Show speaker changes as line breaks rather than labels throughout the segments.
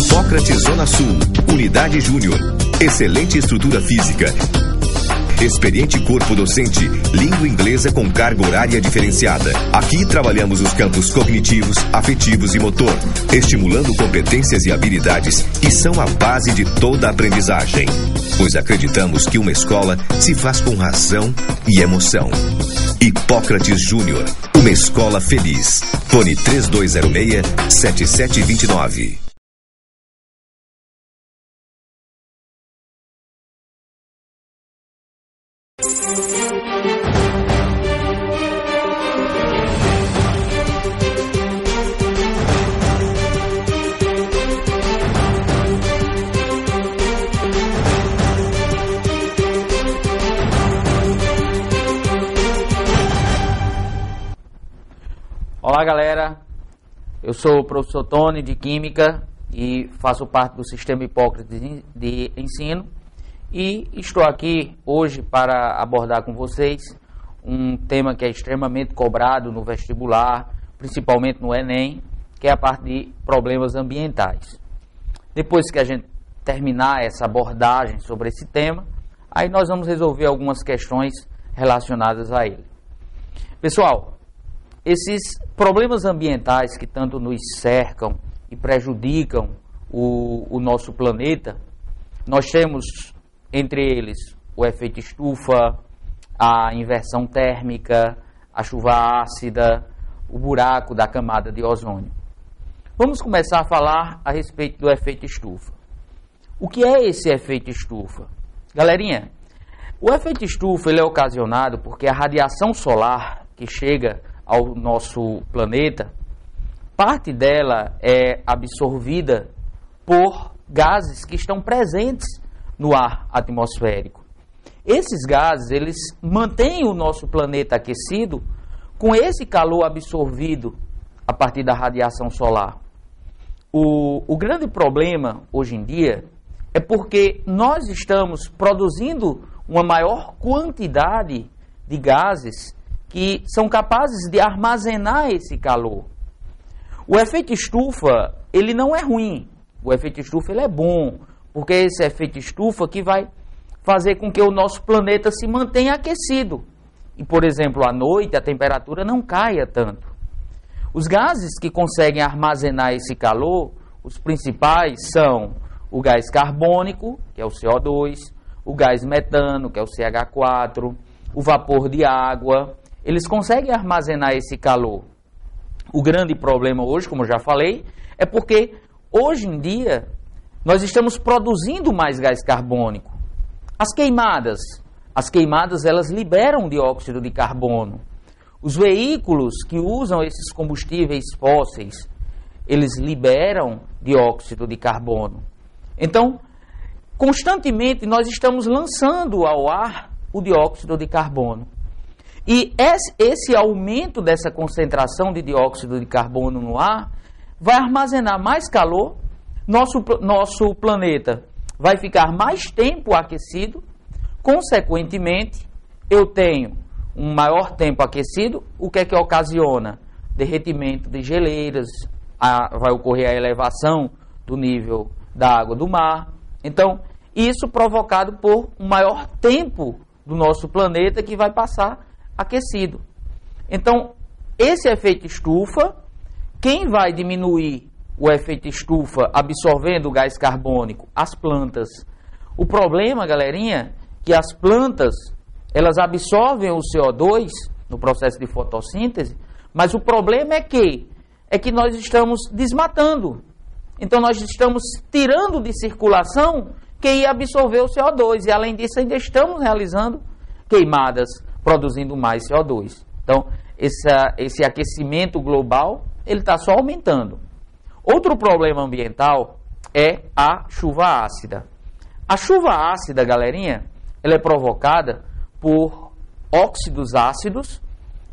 Hipócrates Zona Sul, Unidade Júnior. Excelente estrutura física. Experiente corpo docente, língua inglesa com carga horária diferenciada. Aqui trabalhamos os campos cognitivos, afetivos e motor, estimulando competências e habilidades que são a base de toda a aprendizagem. Pois acreditamos que uma escola se faz com razão e emoção. Hipócrates Júnior, uma escola feliz. Fone 3206-7729.
Olá galera, eu sou o professor Tony de Química e faço parte do Sistema Hipócrates de Ensino e estou aqui hoje para abordar com vocês um tema que é extremamente cobrado no vestibular, principalmente no Enem, que é a parte de problemas ambientais. Depois que a gente terminar essa abordagem sobre esse tema, aí nós vamos resolver algumas questões relacionadas a ele. Pessoal, esses problemas ambientais que tanto nos cercam e prejudicam o nosso planeta, nós temos entre eles o efeito estufa, a inversão térmica, a chuva ácida, o buraco da camada de ozônio. Vamos começar a falar a respeito do efeito estufa. O que é esse efeito estufa? Galerinha, o efeito estufa ele é ocasionado porque a radiação solar que chega ao nosso planeta, parte dela é absorvida por gases que estão presentes no ar atmosférico. Esses gases, eles mantêm o nosso planeta aquecido com esse calor absorvido a partir da radiação solar. O grande problema hoje em dia é porque nós estamos produzindo uma maior quantidade de gases que são capazes de armazenar esse calor. O efeito estufa, ele não é ruim. O efeito estufa, ele é bom, porque é esse efeito estufa que vai fazer com que o nosso planeta se mantenha aquecido. E, por exemplo, à noite a temperatura não caia tanto. Os gases que conseguem armazenar esse calor, os principais são o gás carbônico, que é o CO2, o gás metano, que é o CH4, o vapor de água. Eles conseguem armazenar esse calor. O grande problema hoje, como eu já falei, é porque hoje em dia nós estamos produzindo mais gás carbônico. As queimadas elas liberam dióxido de carbono. Os veículos que usam esses combustíveis fósseis, eles liberam dióxido de carbono. Então, constantemente nós estamos lançando ao ar o dióxido de carbono. E esse aumento dessa concentração de dióxido de carbono no ar vai armazenar mais calor, nosso planeta vai ficar mais tempo aquecido, consequentemente, eu tenho um maior tempo aquecido, o que é que ocasiona? Derretimento de geleiras, vai ocorrer a elevação do nível da água do mar. Então, isso provocado por um maior tempo do nosso planeta que vai passar aquecido. Então, esse efeito estufa, quem vai diminuir o efeito estufa absorvendo o gás carbônico? As plantas. O problema, galerinha, que as plantas, elas absorvem o CO2 no processo de fotossíntese, mas o problema é que nós estamos desmatando. Então, nós estamos tirando de circulação quem ia absorver o CO2, e além disso, ainda estamos realizando queimadas, produzindo mais CO2. Então, esse aquecimento global, ele está só aumentando. Outro problema ambiental é a chuva ácida. A chuva ácida, galerinha, ela é provocada por óxidos ácidos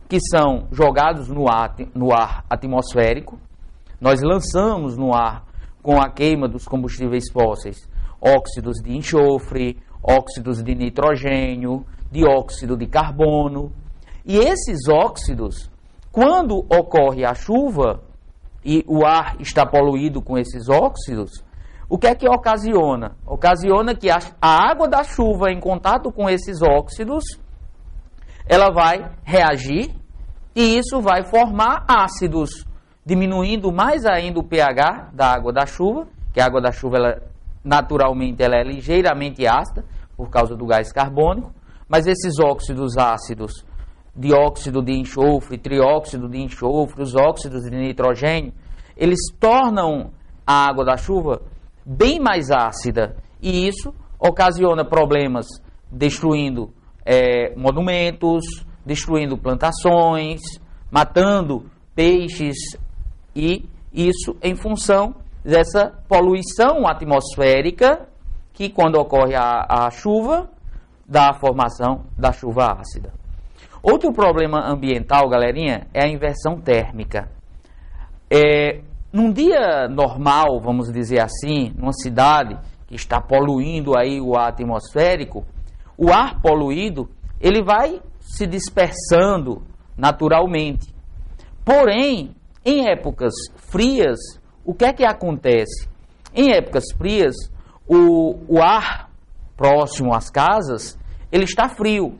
que são jogados no ar atmosférico. Nós lançamos no ar, com a queima dos combustíveis fósseis, óxidos de enxofre, óxidos de nitrogênio, dióxido de carbono. E esses óxidos, quando ocorre a chuva e o ar está poluído com esses óxidos, O que é que ocasiona? Ocasiona que a água da chuva em contato com esses óxidos, ela vai reagir e isso vai formar ácidos, diminuindo mais ainda o pH da água da chuva, que a água da chuva, naturalmente, ela é ligeiramente ácida por causa do gás carbônico, mas esses óxidos ácidos, dióxido de enxofre, trióxido de enxofre, os óxidos de nitrogênio, eles tornam a água da chuva bem mais ácida e isso ocasiona problemas destruindo monumentos, destruindo plantações, matando peixes e isso em função dessa poluição atmosférica que quando ocorre a chuva dá a formação da chuva ácida. Outro problema ambiental, galerinha, é a inversão térmica. Num dia normal, vamos dizer assim, numa cidade que está poluindo aí o ar atmosférico, o ar poluído, ele vai se dispersando naturalmente. Porém, em épocas frias, o que é que acontece? Em épocas frias, o ar próximo às casas, ele está frio.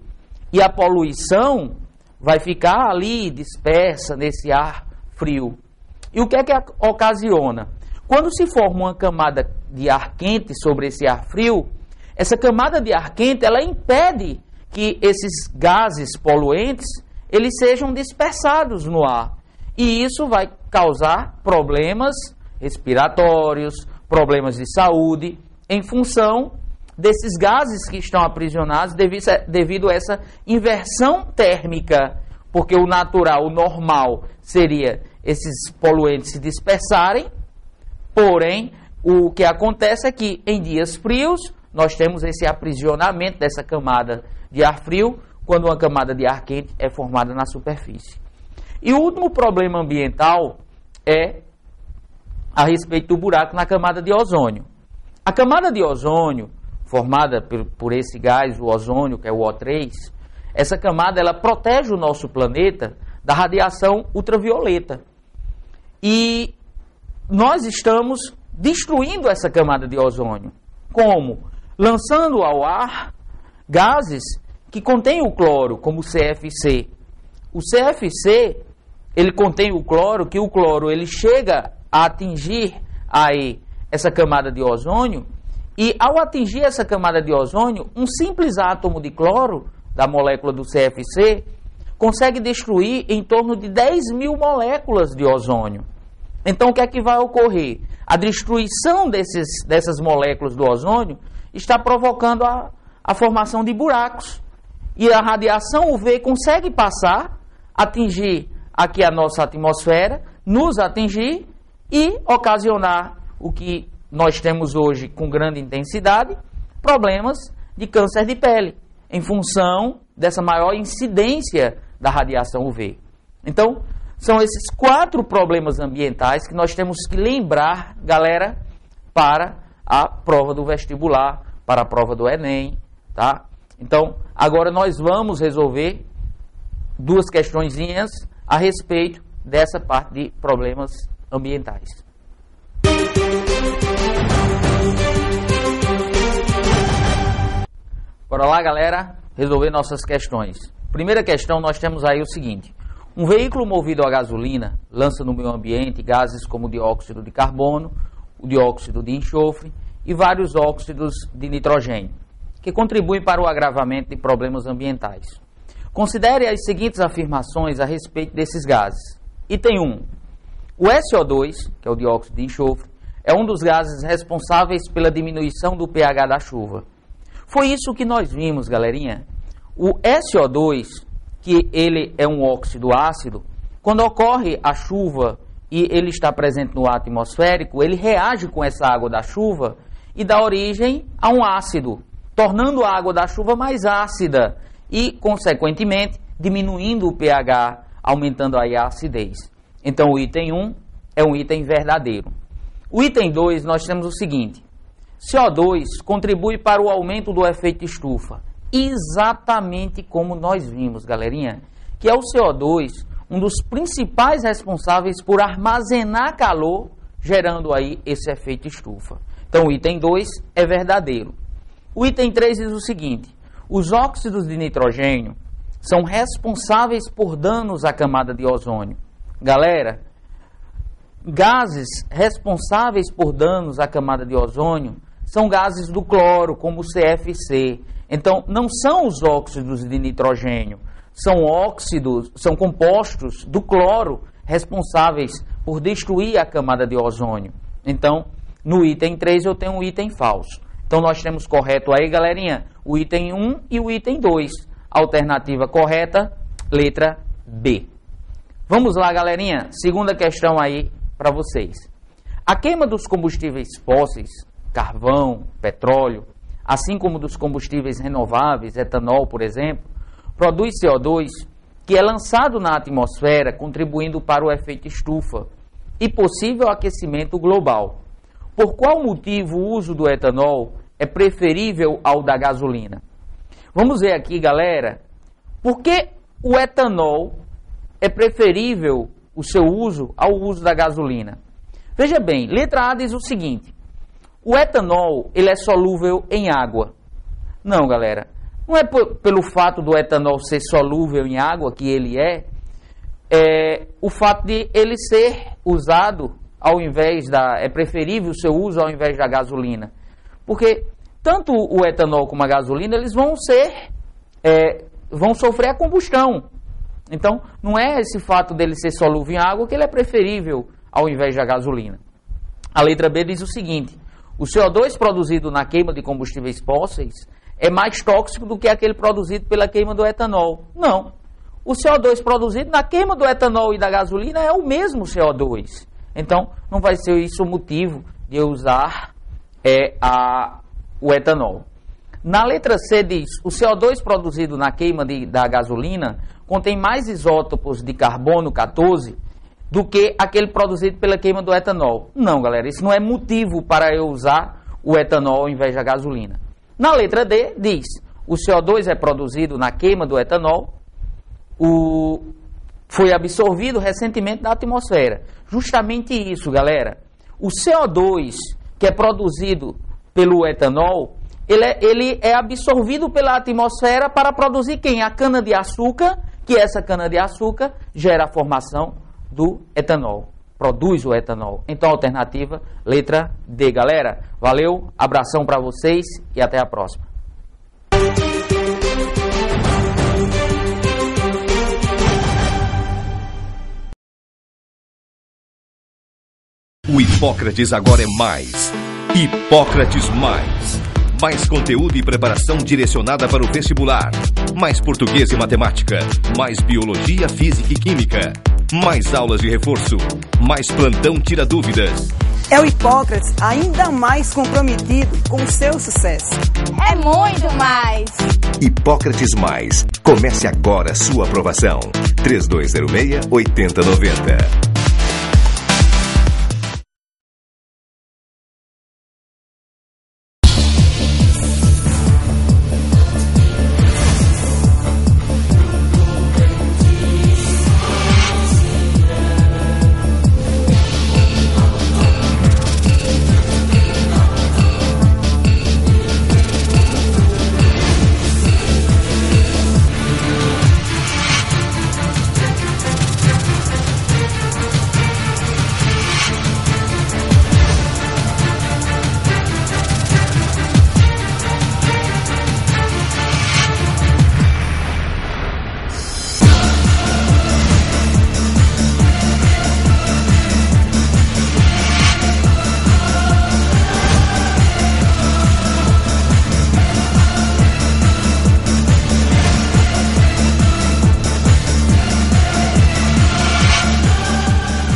E a poluição vai ficar ali dispersa nesse ar frio. E o que é que ocasiona? Quando se forma uma camada de ar quente sobre esse ar frio, essa camada de ar quente, ela impede que esses gases poluentes, eles sejam dispersados no ar. E isso vai causar problemas respiratórios, problemas de saúde, em função desses gases que estão aprisionados devido a essa inversão térmica. Porque o natural, o normal, seria esses poluentes se dispersarem, porém, o que acontece é que em dias frios, nós temos esse aprisionamento dessa camada de ar frio, quando uma camada de ar quente é formada na superfície. E o último problema ambiental é a respeito do buraco na camada de ozônio. A camada de ozônio, formada por esse gás, o ozônio, que é o O3, essa camada ela protege o nosso planeta da radiação ultravioleta. E nós estamos destruindo essa camada de ozônio. Como? Lançando ao ar gases que contêm o cloro, como o CFC. O CFC, ele contém o cloro, que o cloro ele chega a atingir aí essa camada de ozônio, e ao atingir essa camada de ozônio, um simples átomo de cloro, da molécula do CFC, consegue destruir em torno de 10 mil moléculas de ozônio. Então, o que é que vai ocorrer? A destruição dessas moléculas do ozônio está provocando a formação de buracos. E a radiação UV consegue passar, atingir aqui a nossa atmosfera, nos atingir e ocasionar o que nós temos hoje com grande intensidade, problemas de câncer de pele, em função dessa maior incidência da radiação UV. Então, são esses 4 problemas ambientais que nós temos que lembrar, galera, para a prova do vestibular, para a prova do Enem, tá? Então, agora nós vamos resolver 2 questõezinhas a respeito dessa parte de problemas ambientais. Bora lá, galera, resolver nossas questões. Primeira questão, nós temos aí o seguinte: um veículo movido a gasolina lança no meio ambiente gases como o dióxido de carbono, o dióxido de enxofre e vários óxidos de nitrogênio, que contribuem para o agravamento de problemas ambientais. Considere as seguintes afirmações a respeito desses gases. Item 1. O SO2, que é o dióxido de enxofre, é um dos gases responsáveis pela diminuição do pH da chuva. Foi isso que nós vimos, galerinha. O SO2, que ele é um óxido ácido, quando ocorre a chuva e ele está presente no ar atmosférico, ele reage com essa água da chuva e dá origem a um ácido, tornando a água da chuva mais ácida e, consequentemente, diminuindo o pH, aumentando aí a acidez. Então, o item 1 é um item verdadeiro. O item 2, nós temos o seguinte: CO2 contribui para o aumento do efeito estufa. Exatamente como nós vimos, galerinha, que é o CO2 um dos principais responsáveis por armazenar calor gerando aí esse efeito estufa. Então o item 2 é verdadeiro. O item 3 diz o seguinte: os óxidos de nitrogênio são responsáveis por danos à camada de ozônio. Galera, gases responsáveis por danos à camada de ozônio são gases do cloro, como o CFC. Então, não são os óxidos de nitrogênio, são óxidos, são compostos do cloro responsáveis por destruir a camada de ozônio. Então, no item 3 eu tenho um item falso. Então, nós temos correto aí, galerinha, o item 1 e o item 2. Alternativa correta, letra B. Vamos lá, galerinha. Segunda questão aí para vocês. A queima dos combustíveis fósseis, carvão, petróleo, assim como dos combustíveis renováveis, etanol, por exemplo, produz CO2 que é lançado na atmosfera, contribuindo para o efeito estufa e possível aquecimento global. Por qual motivo o uso do etanol é preferível ao da gasolina? Vamos ver aqui, galera, por que o etanol é preferível o seu uso ao uso da gasolina? Veja bem, letra A diz o seguinte: o etanol ele é solúvel em água. Não, galera, não é pelo fato do etanol ser solúvel em água que ele é o fato de ele ser usado ao invés da... é preferível o seu uso ao invés da gasolina. Porque tanto o etanol como a gasolina, eles vão sofrer a combustão. Então, não é esse fato dele ser solúvel em água que ele é preferível ao invés da gasolina. A letra B diz o seguinte: o CO2 produzido na queima de combustíveis fósseis é mais tóxico do que aquele produzido pela queima do etanol. Não. O CO2 produzido na queima do etanol e da gasolina é o mesmo CO2. Então, não vai ser isso o motivo de eu usar o etanol. Na letra C diz: o CO2 produzido na queima da gasolina contém mais isótopos de carbono 14 do que aquele produzido pela queima do etanol. Não, galera, isso não é motivo para eu usar o etanol ao invés da gasolina. Na letra D diz: o CO2 é produzido na queima do etanol, foi absorvido recentemente da atmosfera. Justamente isso, galera. O CO2 que é produzido pelo etanol, ele é absorvido pela atmosfera para produzir quem? A cana-de-açúcar, que essa cana-de-açúcar gera a formação do etanol, produz o etanol. Então, alternativa, letra D, galera. Valeu, abração para vocês e até a próxima.
O Hipócrates agora é mais. Hipócrates Mais. Mais conteúdo e preparação direcionada para o vestibular. Mais português e matemática. Mais biologia, física e química. Mais aulas de reforço. Mais plantão tira dúvidas.
É o Hipócrates ainda mais comprometido com o seu sucesso.
É muito mais.
Hipócrates Mais. Comece agora sua aprovação. 3206-8090.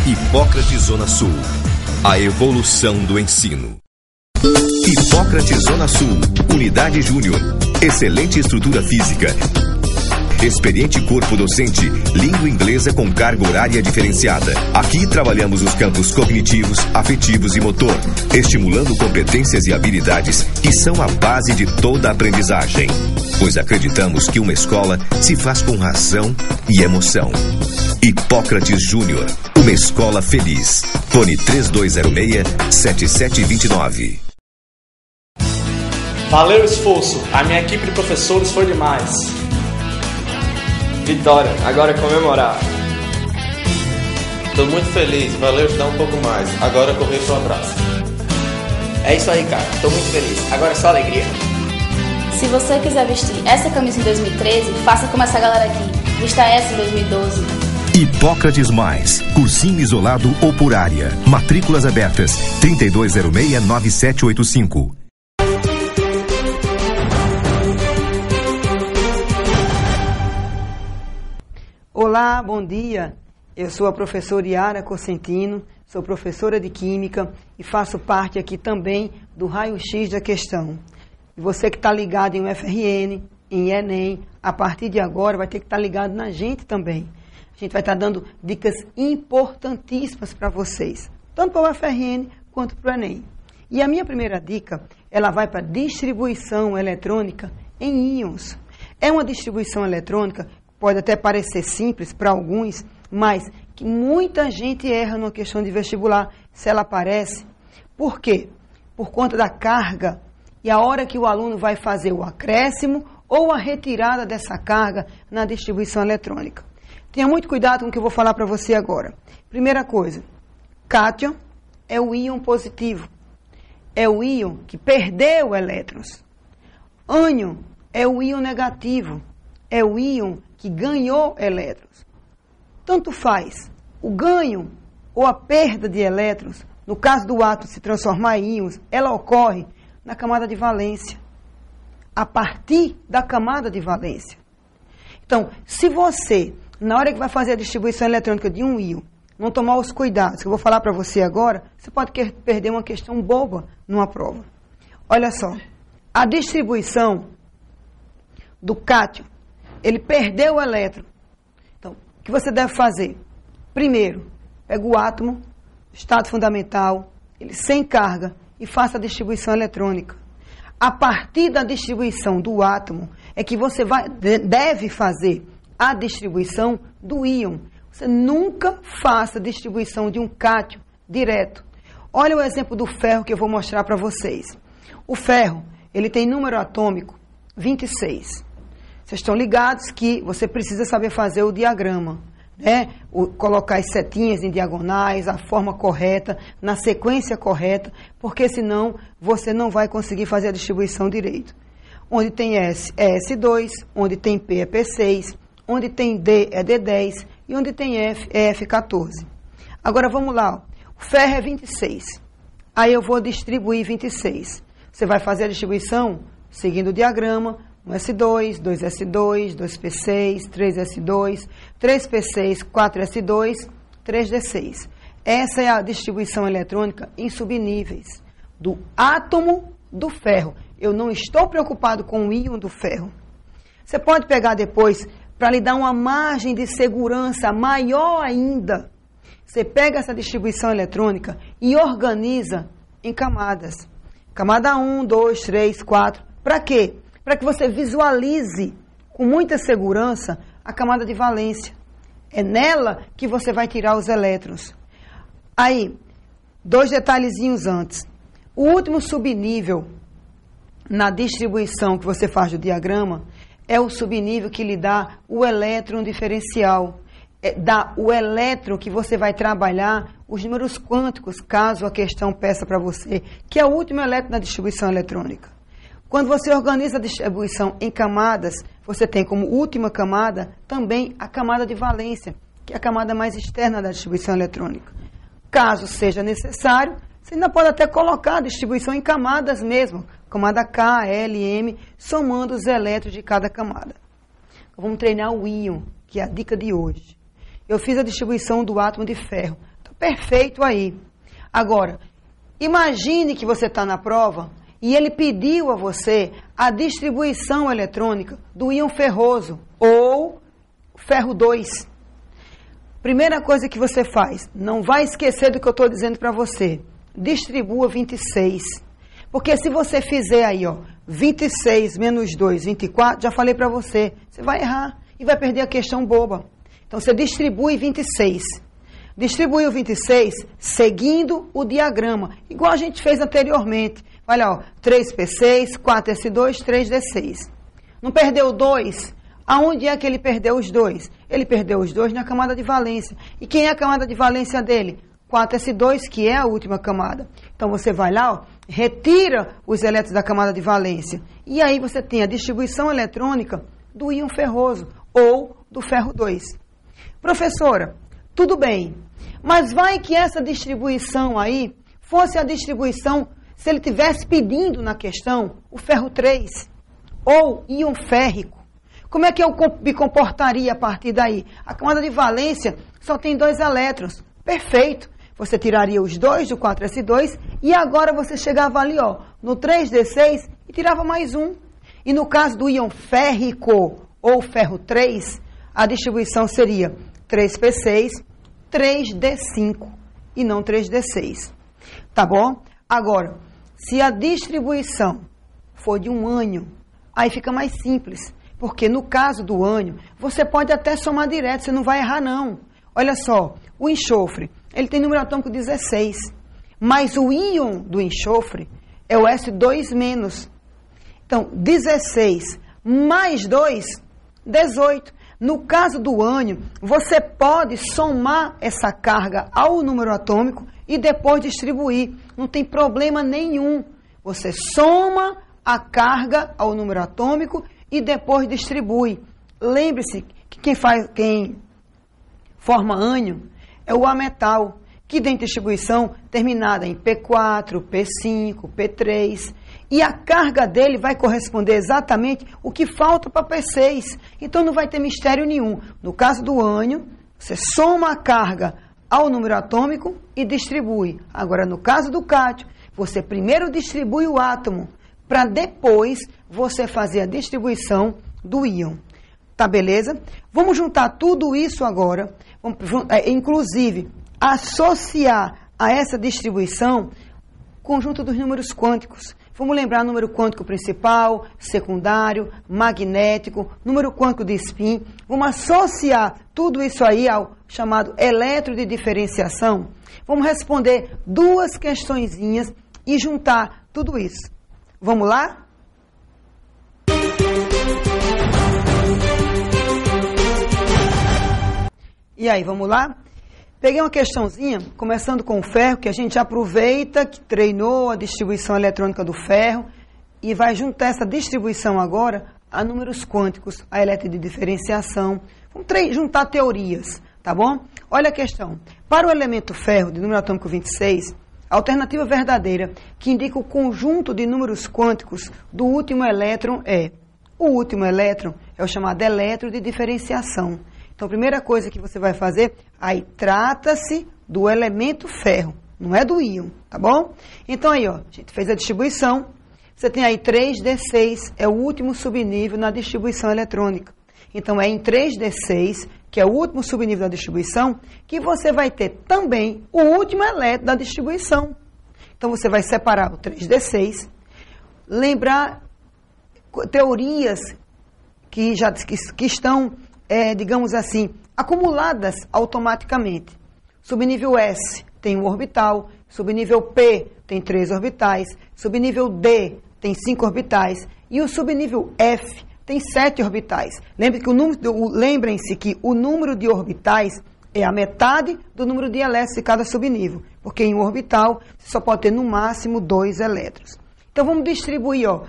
Hipócrates Zona Sul. A evolução do ensino. Hipócrates Zona Sul. Unidade Júnior. Excelente estrutura física. Experiente corpo docente, língua inglesa com carga horária diferenciada. Aqui trabalhamos os campos cognitivos, afetivos e motor, estimulando competências e habilidades que são a base de toda a aprendizagem. Pois acreditamos que uma escola se faz com razão e emoção. Hipócrates Júnior, uma escola feliz. Fone 3206-7729.
Valeu o esforço, a minha equipe de professores foi demais.
Vitória, agora é comemorar.
Tô muito feliz, valeu te dar um pouco mais. Agora correr pro abraço.
É isso aí, cara, tô muito feliz. Agora é só alegria.
Se você quiser vestir essa camisa em 2013, faça como essa galera aqui. Vista essa em 2012.
Hipócrates Mais, cursinho isolado ou por área. Matrículas abertas, 3206-9785.
Olá, bom dia. Eu sou a professora Yara Cosentino, sou professora de Química e faço parte aqui também do Raio-X da Questão. E você que está ligado em UFRN, em Enem, a partir de agora vai ter que estar ligado na gente também. A gente vai estar dando dicas importantíssimas para vocês, tanto para o UFRN quanto para o Enem. E a minha primeira dica, ela vai para distribuição eletrônica em íons. É uma distribuição eletrônica, pode até parecer simples para alguns, mas que muita gente erra numa questão de vestibular se ela aparece. Por quê? Por conta da carga e a hora que o aluno vai fazer o acréscimo ou a retirada dessa carga na distribuição eletrônica. Tenha muito cuidado com o que eu vou falar para você agora. Primeira coisa, cátion é o íon positivo. É o íon que perdeu elétrons. Ânion é o íon negativo. É o íon que ganhou elétrons. Tanto faz o ganho ou a perda de elétrons, no caso do átomo se transformar em íons, ela ocorre na camada de valência, a partir da camada de valência. Então, se você, na hora que vai fazer a distribuição eletrônica de um íon, não tomar os cuidados que eu vou falar para você agora, você pode perder uma questão boba numa prova. Olha só, a distribuição do cátion, ele perdeu o elétron. Então, o que você deve fazer? Primeiro, pega o átomo, estado fundamental, ele sem carga, e faça a distribuição eletrônica. A partir da distribuição do átomo, é que você deve fazer a distribuição do íon. Você nunca faça a distribuição de um cátion direto. Olha o exemplo do ferro que eu vou mostrar para vocês. O ferro, ele tem número atômico 26. Vocês estão ligados que você precisa saber fazer o diagrama, né? Colocar as setinhas em diagonais, a forma correta, na sequência correta, porque senão você não vai conseguir fazer a distribuição direito. Onde tem S é S2, onde tem P é P6, onde tem D é D10 e onde tem F é F14. Agora vamos lá, ó. O ferro é 26, aí eu vou distribuir 26. Você vai fazer a distribuição seguindo o diagrama, 1S2, 2S2, 2P6, 3S2, 3P6, 4S2, 3D6. Essa é a distribuição eletrônica em subníveis do átomo do ferro. Eu não estou preocupado com o íon do ferro. Você pode pegar depois, para lhe dar uma margem de segurança maior ainda, você pega essa distribuição eletrônica e organiza em camadas. Camada 1, 2, 3, 4. Para quê? Para que você visualize com muita segurança a camada de valência. É nela que você vai tirar os elétrons. Aí, dois detalhezinhos antes. O último subnível na distribuição que você faz do diagrama é o subnível que lhe dá o elétron diferencial. Dá o elétron que você vai trabalhar os números quânticos, caso a questão peça para você, que é o último elétron na distribuição eletrônica. Quando você organiza a distribuição em camadas, você tem como última camada também a camada de valência, que é a camada mais externa da distribuição eletrônica. Caso seja necessário, você ainda pode até colocar a distribuição em camadas mesmo, camada K, L, M, somando os elétrons de cada camada. Então, vamos treinar o íon, que é a dica de hoje. Eu fiz a distribuição do átomo de ferro. Está perfeito aí. Agora, imagine que você está na prova e ele pediu a você a distribuição eletrônica do íon ferroso ou ferro 2. Primeira coisa que você faz, não vai esquecer do que eu estou dizendo para você. Distribua 26. Porque se você fizer aí, ó, 26 menos 2, 24, já falei para você, você vai errar e vai perder a questão boba. Então, você distribui 26. Distribuiu 26 seguindo o diagrama, igual a gente fez anteriormente. Olha, ó, 3P6, 4S2, 3D6. Não perdeu 2? Aonde é que ele perdeu os 2? Ele perdeu os 2 na camada de valência. E quem é a camada de valência dele? 4S2, que é a última camada. Então, você vai lá, ó, retira os elétrons da camada de valência. E aí você tem a distribuição eletrônica do íon ferroso ou do ferro 2. Professora, tudo bem, mas vai que essa distribuição aí fosse a distribuição, se ele tivesse pedindo na questão o ferro 3 ou íon férrico. Como é que eu me comportaria a partir daí? A camada de valência só tem 2 elétrons. Perfeito. Você tiraria os 2 do 4S2 e agora você chegava ali, ó, no 3D6 e tirava mais um. E no caso do íon férrico ou ferro 3, a distribuição seria 3P6, 3D5 e não 3D6. Tá bom? Agora, se a distribuição for de um ânion, aí fica mais simples. Porque no caso do ânion, você pode até somar direto, você não vai errar não. Olha só, o enxofre, ele tem número atômico 16, mas o íon do enxofre é o S2-. Então, 16 mais 2, 18. No caso do ânion, você pode somar essa carga ao número atômico e depois distribuir. Não tem problema nenhum. Você soma a carga ao número atômico e depois distribui. Lembre-se que quem forma ânion é o ametal, que tem distribuição terminada em P4, P5, P3. E a carga dele vai corresponder exatamente o que falta para P6. Então não vai ter mistério nenhum. No caso do ânion, você soma a carga ao número atômico e distribui. Agora, no caso do cátio, você primeiro distribui o átomo, para depois você fazer a distribuição do íon. Tá, beleza? Vamos juntar tudo isso agora, inclusive associar a essa distribuição o conjunto dos números quânticos. Vamos lembrar número quântico principal, secundário, magnético, número quântico de spin. Vamos associar tudo isso aí ao chamado elétron de diferenciação. Vamos responder 2 questõezinhas e juntar tudo isso. Vamos lá? E aí, vamos lá? Peguei uma questãozinha, começando com o ferro, que a gente aproveita, que treinou a distribuição eletrônica do ferro, e vai juntar essa distribuição agora a números quânticos, a elétron de diferenciação. Vamos juntar teorias, tá bom? Olha a questão. Para o elemento ferro, de número atômico 26, a alternativa verdadeira, que indica o conjunto de números quânticos do último elétron é... O último elétron é o chamado elétron de diferenciação. Então, a primeira coisa que você vai fazer, aí trata-se do elemento ferro, não é do íon, tá bom? Então, aí, ó, a gente fez a distribuição, você tem aí 3D6, é o último subnível na distribuição eletrônica. Então, é em 3D6, que é o último subnível da distribuição, que você vai ter também o último elétron da distribuição. Então, você vai separar o 3D6, lembrar teorias que estão... digamos assim, acumuladas automaticamente. Subnível S tem 1 orbital, subnível P tem 3 orbitais, subnível D tem 5 orbitais e o subnível F tem 7 orbitais. Lembrem-se que o número de orbitais é a metade do número de elétrons de cada subnível, porque em um orbital você só pode ter no máximo 2 elétrons. Então vamos distribuir, ó,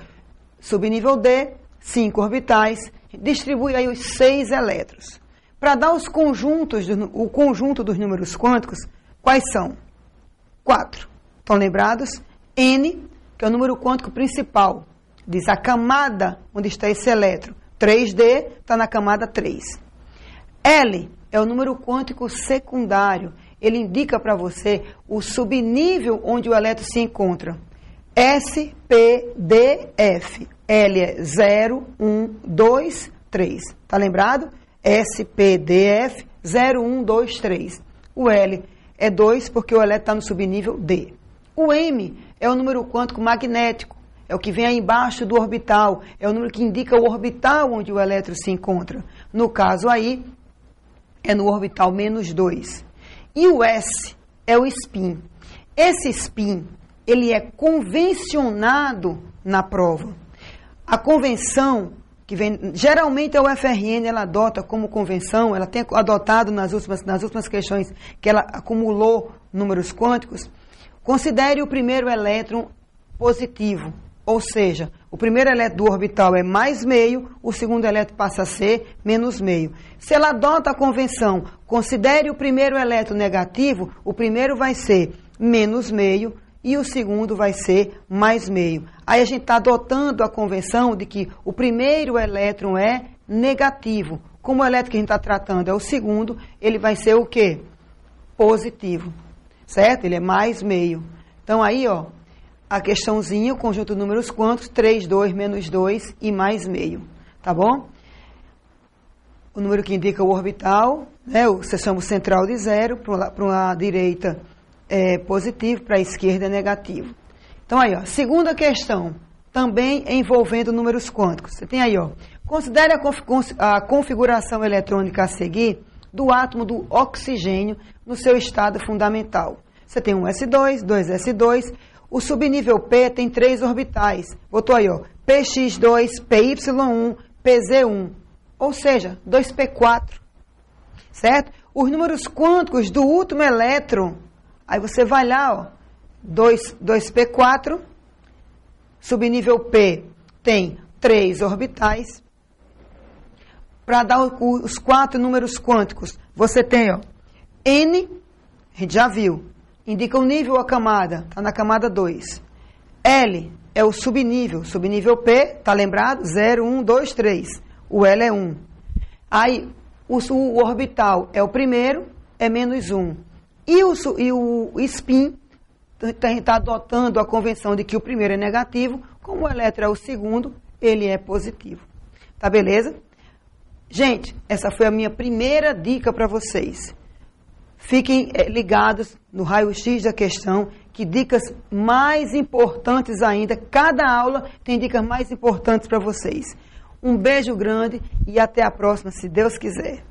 subnível D, 5 orbitais, distribui aí os 6 elétrons. Para dar o conjunto dos números quânticos, quais são? 4. Estão lembrados? N, que é o número quântico principal, diz a camada onde está esse elétron. 3D está na camada 3. L é o número quântico secundário. Ele indica para você o subnível onde o elétron se encontra. S, P, D, F. L é 0, 1, 2, 3. Está lembrado? SPDF 0123. O L é 2 porque o elétron está no subnível D. O M é o número quântico magnético, é o que vem aí embaixo do orbital, é o número que indica o orbital onde o elétron se encontra. No caso aí, é no orbital -2. E o S é o spin. Esse spin, ele é convencionado na prova. A convenção, que vem, geralmente a UFRN, ela adota como convenção, ela tem adotado nas últimas questões que ela acumulou números quânticos, considere o primeiro elétron positivo, ou seja, o primeiro elétron do orbital é mais meio, o segundo elétron passa a ser menos meio. Se ela adota a convenção, considere o primeiro elétron negativo, o primeiro vai ser menos meio e o segundo vai ser mais meio. Aí a gente está adotando a convenção de que o primeiro elétron é negativo. Como o elétron que a gente está tratando é o segundo, ele vai ser o quê? Positivo. Certo? Ele é mais meio. Então aí, ó, a questãozinha, o conjunto de números quânticos, 3, 2, menos 2 e mais meio. Tá bom? O número que indica o orbital, né, você chama o central de 0, para a direita é positivo, para a esquerda é negativo. Então aí, ó, segunda questão, também envolvendo números quânticos. Você tem aí, ó, considere a configuração eletrônica a seguir do átomo do oxigênio no seu estado fundamental. Você tem um S2, 2S2, o subnível P tem 3 orbitais. Botou aí, ó, PX2, PY1, PZ1, ou seja, 2P4, certo? Os números quânticos do último elétron, aí você vai lá, ó, 2P4, subnível P tem 3 orbitais. Para dar os 4 números quânticos, você tem, ó, N, a gente já viu, indica o nível ou a camada, está na camada 2. L é o subnível P, está lembrado? 0, 1, 2, 3. O L é 1. Aí, o orbital é o primeiro, é menos 1. E o spin está adotando a convenção de que o primeiro é negativo, como o elétron é o segundo, ele é positivo. Tá beleza? Gente, essa foi a minha primeira dica para vocês. Fiquem ligados no raio-x da questão, que dicas mais importantes ainda, cada aula tem dicas mais importantes para vocês. Um beijo grande e até a próxima, se Deus quiser.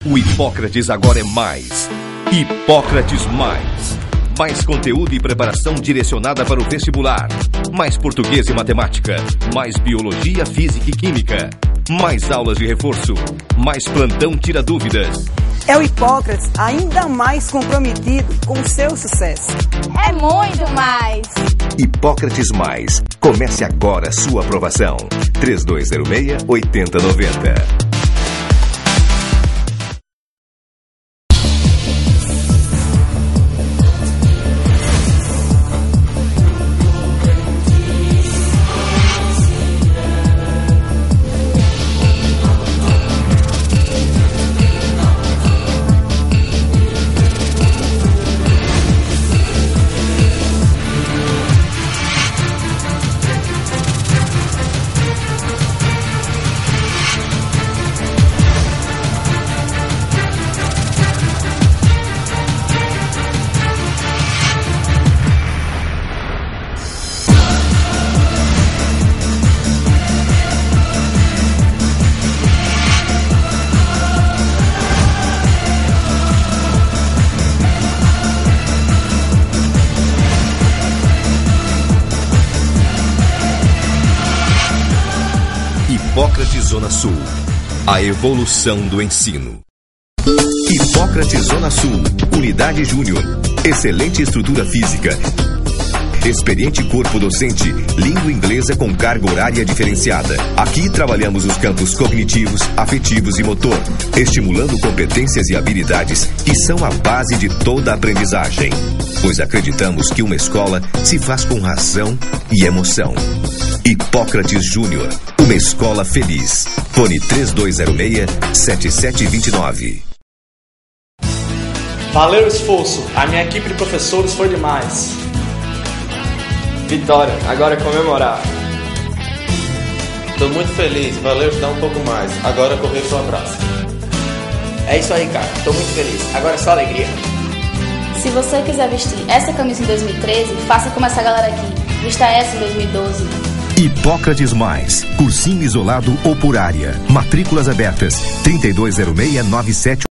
O Hipócrates agora é mais. Hipócrates Mais. Mais conteúdo e preparação direcionada para o vestibular. Mais português e matemática. Mais biologia, física e química. Mais aulas de reforço. Mais plantão tira dúvidas.
É o Hipócrates ainda mais comprometido com o seu sucesso.
É muito mais!
Hipócrates Mais. Comece agora sua aprovação. 3206-8090. Hipócrates Zona Sul. A evolução do ensino. Hipócrates Zona Sul. Unidade Júnior. Excelente estrutura física. Experiente corpo docente. Língua inglesa com carga horária diferenciada. Aqui trabalhamos os campos cognitivos, afetivos e motor, estimulando competências e habilidades que são a base de toda a aprendizagem. Pois acreditamos que uma escola se faz com razão e emoção. Hipócrates Júnior. Uma escola feliz. Fone 3206-7729.
Valeu o esforço. A minha equipe de professores foi demais.
Vitória, agora é comemorar.
Tô muito feliz, valeu ajudar um pouco mais. Agora correr pro abraço.
É isso aí, cara. Tô muito feliz. Agora é só alegria.
Se você quiser vestir essa camisa em 2013, faça como essa galera aqui. Vista essa em 2012.
Hipócrates Mais, cursinho isolado ou por área. Matrículas abertas, 320697.